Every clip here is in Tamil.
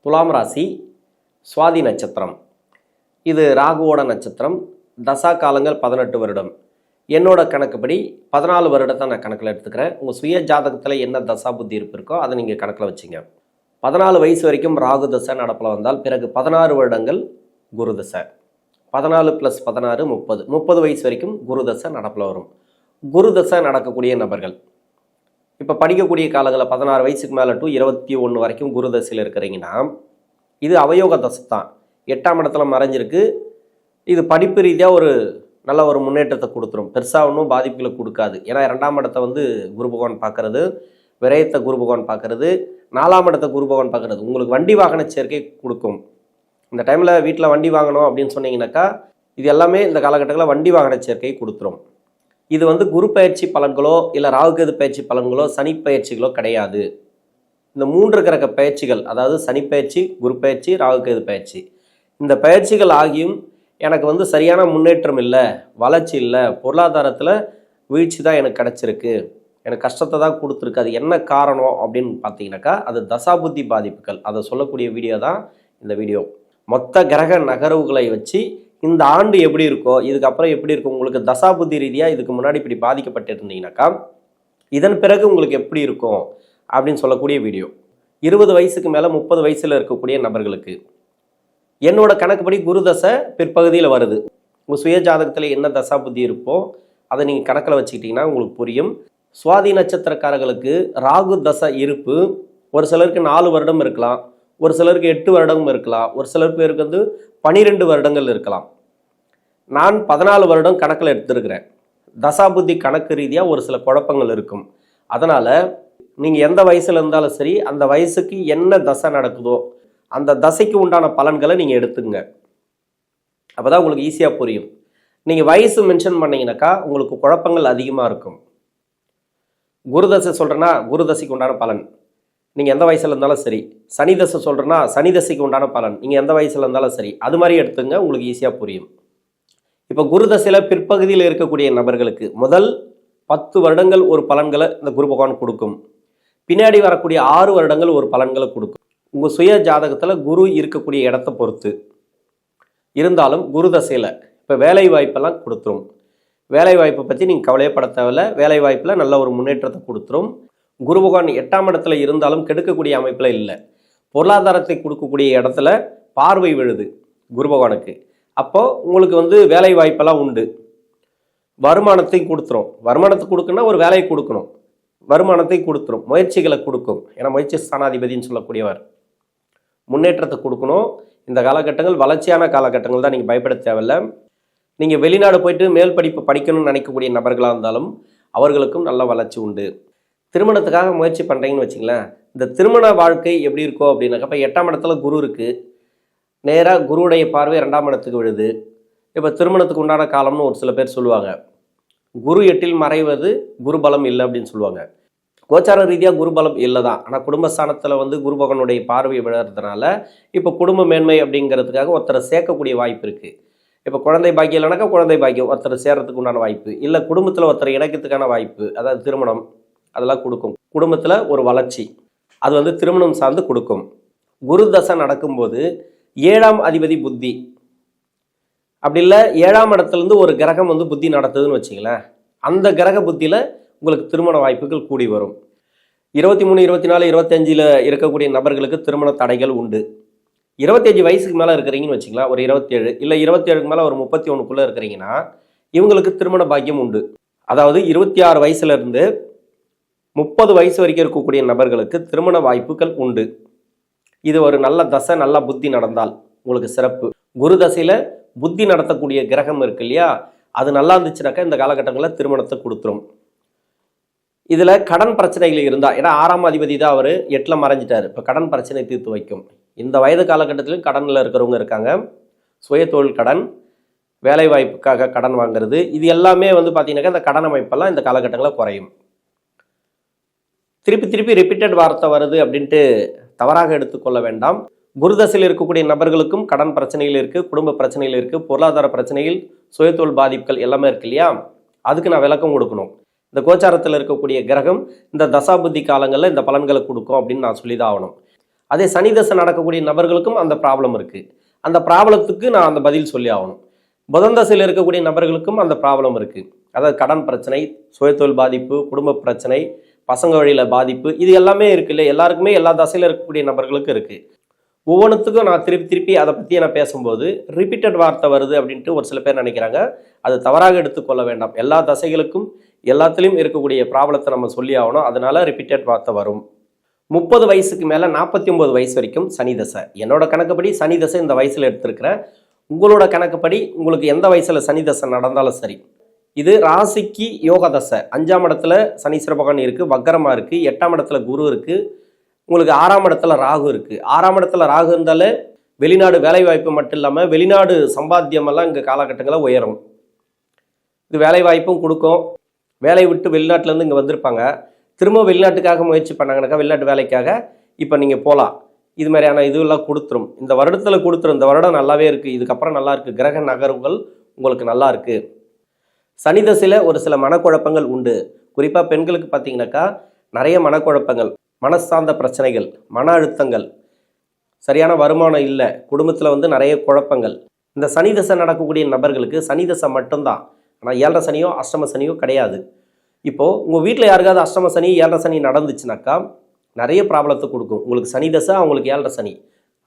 துலாம் ராசி சுவாதி நட்சத்திரம். இது ராகுவோட நட்சத்திரம். தசா காலங்கள் 18 வருடம். என்னோட கணக்குப்படி 14 வருடத்தை நான் கணக்கில் எடுத்துக்கிறேன். உங்கள் சுய ஜாதகத்தில் என்ன தசா புத்தி இருக்கோ அதை நீங்கள் கணக்கில் வச்சுங்க. 14 வயசு வரைக்கும் ராகு தசை நடப்பில் வந்தால் பிறகு 16 வருடங்கள் குரு தசை. 14 + 16 30. 30 வயசு வரைக்கும் குரு தசை நடப்பில் வரும். குரு தசை நடக்கக்கூடிய நபர்கள் இப்போ படிக்கக்கூடிய காலங்களில் 16 வயசுக்கு மேலே டு 21 வரைக்கும் குரு தசையில் இருக்கிறீங்கன்னா இது அவயோக தசை தான். 8ஆம் இடத்துல மறைஞ்சிருக்கு. இது படிப்பு ரீதியாக நல்ல ஒரு முன்னேற்றத்தை கொடுத்துரும். பெருசாக ஒன்றும் பாதிப்புகளை கொடுக்காது. ஏன்னா 2ஆம் இடத்தை குரு பகவான் பார்க்கறது, விரயத்தை குரு பகவான் பார்க்கறது, 4ஆம் இடத்தை குரு பகவான் பார்க்கறது உங்களுக்கு வண்டி வாகன சேர்க்கை கொடுக்கும். இந்த டைமில் வீட்டில் வண்டி வாங்கணும் அப்படின்னு சொன்னீங்கன்னாக்கா இது எல்லாமே இந்த காலகட்டத்தில் வண்டி வாகன சேர்க்கை கொடுத்துரும். இது குரு பயிற்சி பலன்களோ இல்லை ராகுகேது பயிற்சி பலன்களோ சனி பயிற்சிகளோ கிடையாது. இந்த 3 கிரக பயிற்சிகள், அதாவது சனி பயிற்சி, குரு பயிற்சி, ராகுகேது பயிற்சி, இந்த பயிற்சிகள் ஆகியும் எனக்கு சரியான முன்னேற்றம் இல்லை, வளர்ச்சி இல்லை, பொருளாதாரத்தில் வீழ்ச்சி தான் எனக்கு கிடச்சிருக்கு, எனக்கு கஷ்டத்தை தான் கொடுத்துருக்கு. அது என்ன காரணம் அப்படின்னு பார்த்தீங்கன்னாக்கா அது தசாபுத்தி பாதிப்புகள். அதை சொல்லக்கூடிய வீடியோ தான் இந்த வீடியோ. மொத்த கிரக நகர்வுகளை வச்சு இந்த ஆண்டு எப்படி இருக்கோ இதுக்கப்புறம் எப்படி இருக்கும், உங்களுக்கு தசாபுத்தி ரீதியாக இதுக்கு முன்னாடி இப்படி பாதிக்கப்பட்டு இருந்தீங்கன்னாக்கா இதன் பிறகு உங்களுக்கு எப்படி இருக்கும் அப்படின்னு சொல்லக்கூடிய வீடியோ. 20 வயசுக்கு மேலே 30 வயசில் இருக்கக்கூடிய நபர்களுக்கு என்னோட கணக்குப்படி குரு தசை பிற்பகுதியில் வருது. உங்கள் சுய ஜாதகத்தில் என்ன தசா புத்தி இருப்போ அதை நீங்கள் கணக்கில் வச்சுக்கிட்டிங்கன்னா உங்களுக்கு புரியும். சுவாதி நட்சத்திரக்காரர்களுக்கு ராகு தசை இருப்பு ஒரு சிலருக்கு 4 வருடம் இருக்கலாம், ஒரு சிலருக்கு 8 வருடம் இருக்கலாம், ஒரு சிலர் பேருக்கு 12 வருடங்கள் இருக்கலாம். நான் 14 வருடம் கணக்கில் எடுத்திருக்கிறேன். தசா புத்தி கணக்கு ரீதியாக ஒரு சில குழப்பங்கள் இருக்கும். அதனால் நீங்கள் எந்த வயசில் இருந்தாலும் சரி அந்த வயசுக்கு என்ன தசை நடக்குதோ அந்த தசைக்கு உண்டான பலன்களை நீங்கள் எடுத்துங்க. அப்போ தான் உங்களுக்கு ஈஸியாக புரியும். நீங்கள் வயசு மென்ஷன் பண்ணிங்கனாக்கா உங்களுக்கு குழப்பங்கள் அதிகமாக இருக்கும். குரு தசை சொல்கிறேன்னா குரு தசைக்கு உண்டான பலன் நீங்கள் எந்த வயசில் இருந்தாலும் சரி, சனி தசை சொல்கிறேன்னா சனி தசைக்கு உண்டான பலன் நீங்கள் எந்த வயசில் இருந்தாலும் சரி, அது மாதிரி எடுத்துங்க, உங்களுக்கு ஈஸியாக புரியும். இப்போ குரு தசையில் பிற்பகுதியில் இருக்கக்கூடிய நபர்களுக்கு முதல் 10 வருடங்கள் ஒரு பலன்களை இந்த குரு பகவான் கொடுக்கும். பின்னாடி வரக்கூடிய 6 வருடங்கள் ஒரு பலன்களை கொடுக்கும். உங்கள் சுய ஜாதகத்தில் குரு இருக்கக்கூடிய இடத்த பொறுத்து இருந்தாலும் குரு தசையில் இப்போ வேலை வாய்ப்பெல்லாம் கொடுத்துரும். வேலை வாய்ப்பை பற்றி நீங்கள் கவலையப்பட தேவையில்லை. வேலை வாய்ப்பில் நல்ல ஒரு முன்னேற்றத்தை கொடுத்துரும். குரு பகவான் 8ஆம் இடத்துல இருந்தாலும் கெடுக்கக்கூடிய அமைப்பில் இல்லை. பொருளாதாரத்தை கொடுக்கக்கூடிய இடத்துல பார்வை விழுது குரு பகவானுக்கு. அப்போது உங்களுக்கு வேலை வாய்ப்பெல்லாம் உண்டு. வருமானத்தையும் கொடுத்துரும். வருமானத்தை கொடுக்குன்னா ஒரு வேலையை கொடுக்கணும், வருமானத்தை கொடுத்துரும். முயற்சிகளை கொடுக்கும். ஏன்னா முயற்சி ஸ்தானாதிபதினு சொல்லக்கூடியவர். முன்னேற்றத்தை கொடுக்கணும். இந்த காலகட்டங்கள் வளர்ச்சியான காலகட்டங்கள் தான். நீங்கள் பயப்பட தேவையில்லை. நீங்கள் வெளிநாடு போயிட்டு மேல் படிப்பு படிக்கணும்னு நினைக்கக்கூடிய நபர்களாக இருந்தாலும் அவர்களுக்கும் நல்ல வளர்ச்சி உண்டு. திருமணத்துக்காக முயற்சி பண்ணுறீங்கன்னு வச்சிங்களேன், இந்த திருமண வாழ்க்கை எப்படி இருக்கோ அப்படின்னாக்கா இப்போ 8ஆம் இடத்துல குரு இருக்குது. நேராக குருவுடைய பார்வை 2ஆம் இடத்துக்கு விழுது. இப்போ திருமணத்துக்கு உண்டான காலம்னு ஒரு சில பேர் சொல்லுவாங்க. குரு 8இல் மறைவது குரு பலம் இல்லை அப்படின்னு சொல்லுவாங்க. கோச்சார ரீதியாக குரு பலம் இல்லை தான். ஆனால் குடும்பஸ்தானத்தில் குரு பகவானுடைய பார்வை விழுறதுனால இப்போ குடும்ப மேன்மை அப்படிங்கிறதுக்காக ஒருத்தரை சேர்க்கக்கூடிய வாய்ப்பு இருக்குது. இப்போ குழந்தை பாக்கியம் இல்லைனாக்கா குழந்தை பாக்கியம் ஒருத்தர் சேர்றதுக்கு உண்டான வாய்ப்பு, இல்லை குடும்பத்தில் ஒருத்தர் இணைக்கிறதுக்கான வாய்ப்பு, அதாவது திருமணம் அதெல்லாம் கொடுக்கும். குடும்பத்தில் ஒரு வளர்ச்சி அது திருமணம் சார்ந்து கொடுக்கும். குரு தசை நடக்கும்போது 7ஆம் அதிபதி புத்தி அப்படி இல்லை 7ஆம் இடத்துலேருந்து ஒரு கிரகம் புத்தி நடத்துதுன்னு வச்சிங்களேன், அந்த கிரக புத்தியில் உங்களுக்கு திருமண வாய்ப்புகள் கூடி வரும். 23, 24, 25 இருக்கக்கூடிய நபர்களுக்கு திருமண தடைகள் உண்டு. 25 வயசுக்கு மேலே இருக்கிறீங்கன்னு வச்சிங்களா, ஒரு 27 இல்லை 27க்கு மேலே ஒரு 31க்குள்ளே இருக்கிறீங்கன்னா இவங்களுக்கு திருமண பாக்கியம் உண்டு. அதாவது 26 வயசுலேருந்து 30 வயசு வரைக்கும் இருக்கக்கூடிய நபர்களுக்கு திருமண வாய்ப்புகள் உண்டு. இது ஒரு நல்ல தசை, நல்ல புத்தி நடந்தால் உங்களுக்கு சிறப்பு. குரு தசையில் புத்தி நடத்தக்கூடிய கிரகம் இருக்கு இல்லையா, அது நல்லா இருந்துச்சுனாக்கா இந்த காலகட்டங்களில் திருமணத்தை கொடுத்துரும். இதில் கடன் பிரச்சனைகள் இருந்தால், ஏன்னா 6ஆம் அதிபதி தான் அவர் 8ல் மறைஞ்சிட்டார். இப்போ கடன் பிரச்சனை தீர்த்து வைக்கும். இந்த வயது காலகட்டத்திலும் கடனில் இருக்கிறவங்க இருக்காங்க. சுய தொழில் கடன், வேலை வாய்ப்புக்காக கடன் வாங்குறது, இது எல்லாமே பார்த்தீங்கன்னாக்கா இந்த கடன் அமைப்பெல்லாம் இந்த காலகட்டங்களில் குறையும். திருப்பி ரிப்பீட்டட் வார்த்தை வருது அப்படின்ட்டு தவறாக எடுத்துக்கொள்ள வேண்டாம். குருதசையில் இருக்கக்கூடிய நபர்களுக்கும் கடன் பிரச்சனைகள் இருக்குது, குடும்ப பிரச்சனைகள் இருக்குது, பொருளாதார பிரச்சனைகள், சுயத்தொழில் பாதிப்புகள் எல்லாமே இருக்கு இல்லையா, அதுக்கு நான் விளக்கம் கொடுக்கணும். இந்த கோச்சாரத்தில் இருக்கக்கூடிய கிரகம் இந்த தசாபுத்தி காலங்களில் இந்த பலன்களை கொடுக்கும் அப்படின்னு நான் சொல்லி தான் ஆகணும். அதே சனி தசை நடக்கக்கூடிய நபர்களுக்கும் அந்த ப்ராப்ளம் இருக்குது. அந்த ப்ராப்ளத்துக்கு நான் அந்த பதில் சொல்லி ஆகணும். புதன் தசையில் இருக்கக்கூடிய நபர்களுக்கும் அந்த ப்ராப்ளம் இருக்குது. அதாவது கடன் பிரச்சனை, சுயதொழில் பாதிப்பு, குடும்ப பிரச்சனை, பசங்க வழியில் பாதிப்பு, இது எல்லாமே இருக்குல்ல. எல்லாருக்குமே எல்லா தசையில் இருக்கக்கூடிய நபர்களுக்கும் இருக்குது. ஒவ்வொன்றுத்துக்கும் நான் திருப்பி அதை பற்றி நான் பேசும்போது ரிப்பீட்டட் வார்த்தை வருது அப்படின்ட்டு ஒரு சில பேர் நினைக்கிறாங்க. அது தவறாக எடுத்துக்கொள்ள வேண்டாம். எல்லா தசைகளுக்கும் எல்லாத்துலேயும் இருக்கக்கூடிய ப்ராப்ளத்தை நம்ம சொல்லி ஆகணும். அதனால ரிப்பீட்டட் வார்த்தை வரும். 30 வயசுக்கு மேலே 49 வயசு வரைக்கும் சனி தசை. என்னோட கணக்குப்படி சனி தசை இந்த வயசில் எடுத்திருக்கிறேன். உங்களோட கணக்குப்படி உங்களுக்கு எந்த வயசில் சனி தசை நடந்தாலும் சரி. இது ராசிக்கு யோக தசை. 5ஆம் இடத்துல சனீஸ்வர பகவான் இருக்குது, வக்கரமாக இருக்குது. 8ஆம் இடத்துல குரு இருக்குது. உங்களுக்கு 6ஆம் இடத்துல ராகு இருக்குது. 6ஆம் இடத்துல ராகு இருந்தாலே வெளிநாடு வேலை வாய்ப்பு மட்டும் இல்லாமல் வெளிநாடு சம்பாத்தியமெல்லாம் இங்கே காலகட்டங்களில் உயரும். இது வேலை வாய்ப்பும் கொடுக்கும். வேலையை விட்டு வெளிநாட்டிலேருந்து இங்கே வந்திருப்பாங்க. திரும்ப வெளிநாட்டுக்காக முயற்சி பண்ணாங்கனாக்கா, வெளிநாட்டு வேலைக்காக இப்போ நீங்கள் போகலாம். இது மாதிரியான இதுவெல்லாம் கொடுத்துரும். இந்த வருடத்தில் கொடுத்துரும். இந்த வருடம் நல்லாவே இருக்குது, இதுக்கப்புறம் நல்லா இருக்குது. கிரக நகர்வுகள் உங்களுக்கு நல்லா இருக்குது. சனி தசையில் ஒரு சில மனக்குழப்பங்கள் உண்டு. குறிப்பாக பெண்களுக்கு பார்த்தீங்கன்னாக்கா நிறைய மனக்குழப்பங்கள், மனசார்ந்த பிரச்சனைகள், மன அழுத்தங்கள், சரியான வருமானம் இல்லை, குடும்பத்தில் நிறைய குழப்பங்கள். இந்த சனி தசை நடக்கக்கூடிய நபர்களுக்கு சனி தசை மட்டும்தான். ஆனால் 7 சனியோ அஷ்டம சனியோ கிடையாது. இப்போது உங்கள் வீட்டில் யாருக்காவது அஷ்டம சனி 7 சனி நடந்துச்சுனாக்கா நிறைய ப்ராப்ளத்தை கொடுக்கும். உங்களுக்கு சனி தசை, அவங்களுக்கு 7 சனி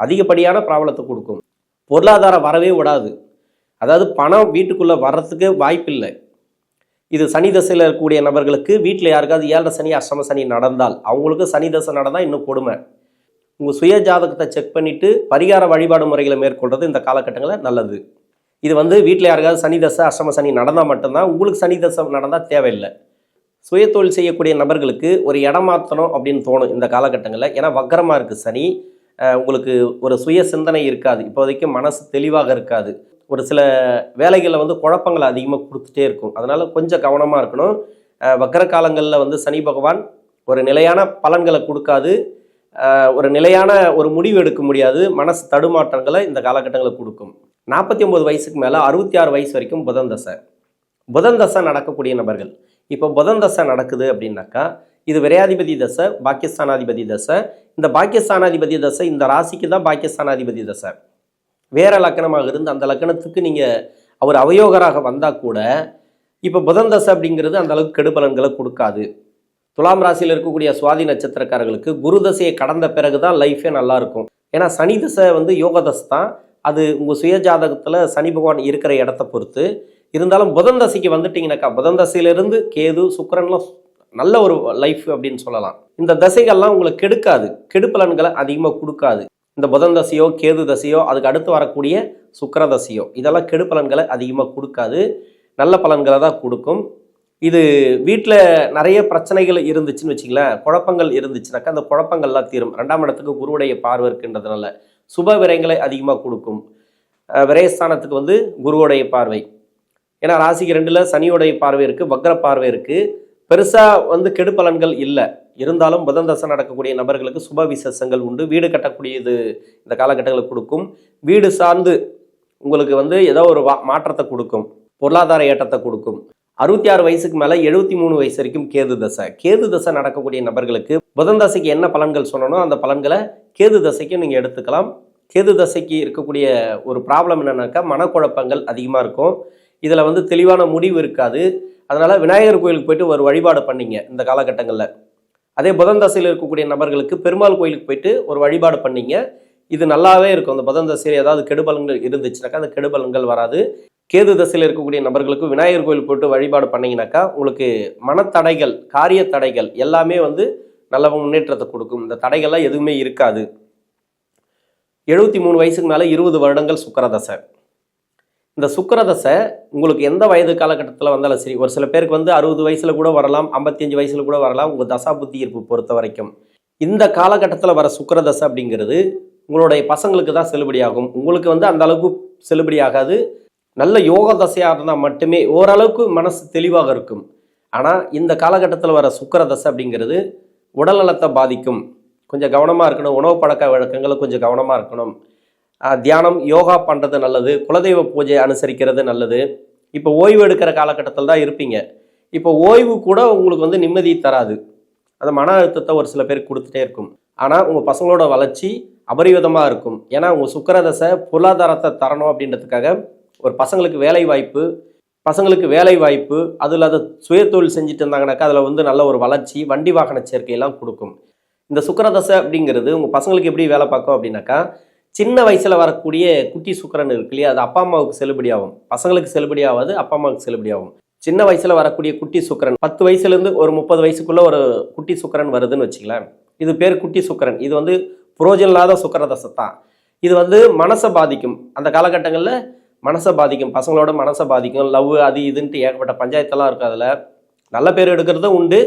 அதிகப்படியான ப்ராப்ளத்தை கொடுக்கும். பொருளாதாரம் வரவே விடாது. அதாவது பணம் வீட்டுக்குள்ளே வர்றதுக்கு வாய்ப்பில்லை. இது சனி தசையில் இருக்கக்கூடிய நபர்களுக்கு வீட்டில் யாருக்காவது 7 சனி அஷ்டம சனி நடந்தால், அவங்களுக்கு சனி தசை நடந்தால் இன்னும் கொடுமை. உங்கள் சுய ஜாதகத்தை செக் பண்ணிவிட்டு பரிகார வழிபாடு முறைகளை மேற்கொள்வது இந்த காலகட்டங்களில் நல்லது. இது வீட்டில் யாருக்காவது சனி தசை அஷ்டம சனி நடந்தால் மட்டும்தான். உங்களுக்கு சனி தசை நடந்தால் தேவையில்லை. சுய தொழில் செய்யக்கூடிய நபர்களுக்கு ஒரு இடம் மாற்றணும் அப்படின்னு தோணும் இந்த காலகட்டங்களில். ஏன்னா வக்கரமாக இருக்குது சனி. உங்களுக்கு ஒரு சுய சிந்தனை இருக்காது. இப்போதைக்கு மனசு தெளிவாக இருக்காது. ஒரு சில வேலைகளில் குழப்பங்களை அதிகமாக கொடுத்துட்டே இருக்கும். அதனால் கொஞ்சம் கவனமாக இருக்கணும். வக்கர காலங்களில் சனி பகவான் ஒரு நிலையான பலன்களை கொடுக்காது. ஒரு நிலையான ஒரு முடிவு எடுக்க முடியாது. மனசு தடுமாற்றங்களை இந்த காலகட்டங்களில் கொடுக்கும். 49 வயசுக்கு மேலே 66 வயசு வரைக்கும் புதன் தசை. புதன் தசை நடக்கக்கூடிய நபர்கள். இப்போ புதன் தசை நடக்குது அப்படின்னாக்கா இது விரையாதிபதி தசை, பாக்கியஸ்தானாதிபதி தசை. இந்த பாக்கியஸ்தானாதிபதி தசை இந்த ராசிக்கு தான் பாக்கியஸ்தானாதிபதி தசை. வேற லக்கணமாக இருந்து அந்த லக்கணத்துக்கு நீங்கள் அவர் அவயோகராக வந்தால் கூட இப்போ புதன் தசை அப்படிங்கிறது அந்த அளவுக்கு கெடுபலன்களை கொடுக்காது. துலாம் ராசியில் இருக்கக்கூடிய சுவாதி நட்சத்திரக்காரர்களுக்கு குரு தசையை கடந்த பிறகு தான் லைஃபே நல்லாயிருக்கும். ஏன்னா சனி தசை யோக தசை தான். அது உங்கள் சுய ஜாதகத்தில் சனி பகவான் இருக்கிற இடத்த பொறுத்து. இருந்தாலும் புதன் தசைக்கு வந்துட்டிங்கனாக்கா புதன் தசையிலிருந்து கேது சுக்கிரன்லாம் நல்ல ஒரு லைஃப் அப்படின்னு சொல்லலாம். இந்த தசைகள்லாம் உங்களை கெடுக்காது, கெடுபலன்களை அதிகமாக கொடுக்காது. இந்த புதன் தசையோ கேது தசையோ அதுக்கு அடுத்து வரக்கூடிய சுக்கிர தசையோ இதெல்லாம் கெடுபலன்களை அதிகமாக கொடுக்காது, நல்ல பலன்களை தான் கொடுக்கும். இது வீட்டில் நிறைய பிரச்சனைகள் இருந்துச்சுன்னு வச்சுங்களேன், குழப்பங்கள் இருந்துச்சுனாக்கா அந்த குழப்பங்கள்லாம் தீரும். 2ஆம் இடத்துக்கு குருவுடைய பார்வை இருக்கின்றதுனால சுப விரயங்களை அதிகமாக கொடுக்கும். விரயஸ்தானத்துக்கு குருவுடைய பார்வை. ஏன்னா ராசிக்கு 2ல் சனியோடைய பார்வை இருக்குது, வக்ர பார்வை இருக்குது. பெருசாக கெடுபலன்கள் இல்லை. இருந்தாலும் புதன் தசை நடக்கக்கூடிய நபர்களுக்கு சுப விசேஷங்கள் உண்டு. வீடு கட்டக்கூடியது இந்த காலகட்டங்களுக்கு கொடுக்கும். வீடு சார்ந்து உங்களுக்கு ஏதோ ஒரு மாற்றத்தை கொடுக்கும், பொருளாதார ஏற்றத்தை கொடுக்கும். 66 வயசுக்கு மேலே 73 வயசு வரைக்கும் கேது தசை. கேது தசை நடக்கக்கூடிய நபர்களுக்கு புதன் தசைக்கு என்ன பலன்கள் சொன்னனோ அந்த பலன்களை கேது தசைக்கும் நீங்கள் எடுத்துக்கலாம். கேது தசைக்கு இருக்கக்கூடிய ஒரு ப்ராப்ளம் என்னன்னாக்கா மனக்குழப்பங்கள் அதிகமாக இருக்கும். இதில் தெளிவான முடிவு இருக்காது. அதனால் விநாயகர் கோயிலுக்கு போயிட்டு ஒரு வழிபாடு பண்ணிங்க இந்த காலகட்டங்களில். அதே புதன் தசையில் இருக்கக்கூடிய நபர்களுக்கு பெருமாள் கோயிலுக்கு போயிட்டு ஒரு வழிபாடு பண்ணிங்க. இது நல்லாவே இருக்கும். அந்த புதன் தசையில் ஏதாவது கெடுபலன்கள் இருந்துச்சுனாக்கா அந்த கெடுபலன்கள் வராது. கேது தசையில் இருக்கக்கூடிய நபர்களுக்கு விநாயகர் கோயில் போயிட்டு வழிபாடு பண்ணிங்கனாக்கா உங்களுக்கு மனத்தடைகள், காரிய தடைகள் எல்லாமே நல்ல முன்னேற்றத்தை கொடுக்கும். இந்த தடைகள்லாம் எதுவுமே இருக்காது. 73 வயசுக்கு மேலே 20 வருடங்கள் சுக்கிரதசை. இந்த சுக்கிரதசை உங்களுக்கு எந்த வயது காலகட்டத்தில் வந்தாலும் சரி, ஒரு சில பேருக்கு 60 வயசில் கூட வரலாம், 55 வயசில் கூட வரலாம். உங்கள் தசா புத்தி ஈர்ப்பு பொறுத்த வரைக்கும் இந்த காலகட்டத்தில் வர சுக்கிரதசை அப்படிங்கிறது உங்களுடைய பசங்களுக்கு தான் செல்லுபடியாகும். உங்களுக்கு அந்த அளவுக்கு செல்லுபடியாகாது. நல்ல யோக தசையாக இருந்தால் மட்டுமே ஓரளவுக்கு மனசு தெளிவாக இருக்கும். ஆனால் இந்த காலகட்டத்தில் வர சுக்கிரதசை அப்படிங்கிறது உடல் நலத்தை பாதிக்கும். கொஞ்சம் கவனமாக இருக்கணும். உணவு பழக்க வழக்கங்களை கொஞ்சம் கவனமாக இருக்கணும். தியானம், யோகா பண்ணுறது நல்லது. குலதெய்வ பூஜை அனுசரிக்கிறது நல்லது. இப்போ ஓய்வு எடுக்கிற காலகட்டத்தில் தான் இருப்பீங்க. இப்போ ஓய்வு கூட உங்களுக்கு நிம்மதி தராது. அந்த மன அழுத்தத்தை ஒரு சில பேருக்கு கொடுத்துட்டே இருக்கும். ஆனால் உங்கள் பசங்களோட வளர்ச்சி அபரிவிதமாக இருக்கும். ஏன்னா உங்கள் சுக்கிரதசை பொருளாதாரத்தை தரணும் அப்படின்றதுக்காக ஒரு பசங்களுக்கு வேலை வாய்ப்பு அதில் அதை சுயதொழில் செஞ்சுட்டு இருந்தாங்கனாக்கா அதில் வந்து நல்ல ஒரு வளர்ச்சி, வண்டி வாகன சேர்க்கையெல்லாம் கொடுக்கும். இந்த சுக்கிரதசை அப்படிங்கிறது உங்கள் பசங்களுக்கு எப்படி வேலை பார்க்கும் அப்படின்னாக்கா, சின்ன வயசில் வரக்கூடிய குட்டி சுக்கிரன் இருக்கு இல்லையா, அது அப்பா அம்மாவுக்கு செல்லுபடியாகும். பசங்களுக்கு செல்லுபடியாகாது, அப்பா அம்மாவுக்கு செல்லுபடியாகும். சின்ன வயசில் வரக்கூடிய குட்டி சுக்கிரன் 10 வயசுலேருந்து ஒரு 30 வயசுக்குள்ளே ஒரு குட்டி சுக்கிரன் வருதுன்னு வச்சுக்கலாம். இது பேர் குட்டி சுக்கிரன். இது வந்து புரோஜனம் இல்லாத சுக்கிரதசை தான். இது வந்து மனசை பாதிக்கும். அந்த காலகட்டங்களில் மனசை பாதிக்கும், பசங்களோட மனசை பாதிக்கும். லவ் அது இதுன்ட்டு ஏகப்பட்ட பஞ்சாயத்தெல்லாம் இருக்குது. அதில் நல்ல பேர் எடுக்கிறதும் உண்டு,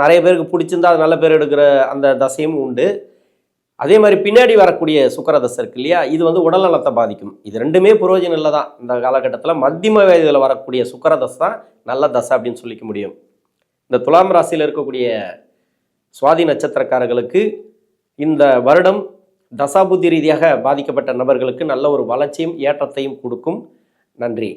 நிறைய பேருக்கு பிடிச்சிருந்தா அது நல்ல பேர் எடுக்கிற அந்த தசையும் உண்டு. அதே மாதிரி பின்னாடி வரக்கூடிய சுக்கிரதசை இருக்கு இல்லையா, இது வந்து உடல் நலத்தை பாதிக்கும். இது ரெண்டுமே புரோஜனம் இல்லை தான். இந்த காலகட்டத்தில் மத்தியம வயதில் வரக்கூடிய சுக்கிரதசை தான் நல்ல தசை அப்படின்னு சொல்லிக்க முடியும். இந்த துலாம் ராசியில் இருக்கக்கூடிய சுவாதி நட்சத்திரக்காரர்களுக்கு இந்த வருடம் தசாபுத்தி ரீதியாக பாதிக்கப்பட்ட நபர்களுக்கு நல்ல ஒரு வளர்ச்சியும் ஏற்றத்தையும் கொடுக்கும். நன்றி.